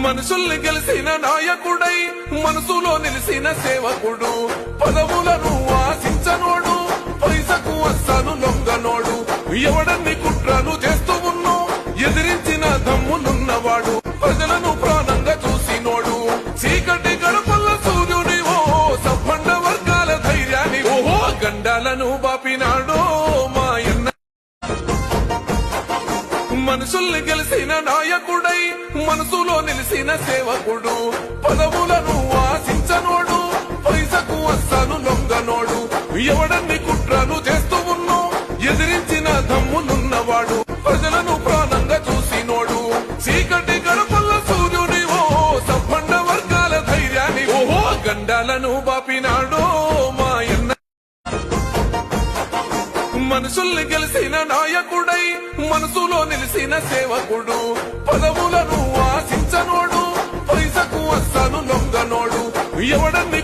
మనుషుల్ని గెలిసిన నాయకుడై మనసులో నిలిసిన సేవకుడు పదవులను ఆశించనోడు పైసకు అస్సలు లొంగనోడు ఎవడన్ని కుట్రలు చేస్తూ ఉన్నో ఎదిరించిన దమ్మునున్నవాడు ప్రజలను ప్రాణంగా చూసినోడు చీకటి గడపల్ల సూర్యుని ఓ సబ్బండ వర్గాల ధైర్యాన్ని ఓహో గండాలను బాపినాడో మాయన్న మనుషుల్ని గెలిసిన నాయకుడై మనసులో నిలిసిన సేవకుడు పదవులను ఆశించనోడు పైసకు అస్సలు లొంగనోడు ఎవడన్ని కుట్రలు చేస్తూ ఉన్నో ఎదిరించిన దమ్మునున్నవాడు ప్రజలను ప్రాణంగా చూసినోడు చీకటి గడపల్ల సూర్యుని ఓ సబ్బండ వర్గాల ధైర్యాన్ని ఓహో గండాలను బాపినాడో మాయన్న మనుషుల్ని గెలిసిన నాయకుడై మనసులో నిలిసిన సేవకుడు పదవులను ఆశించనోడు పైసకు అస్సలు లొంగనోడు ఎవడన్ని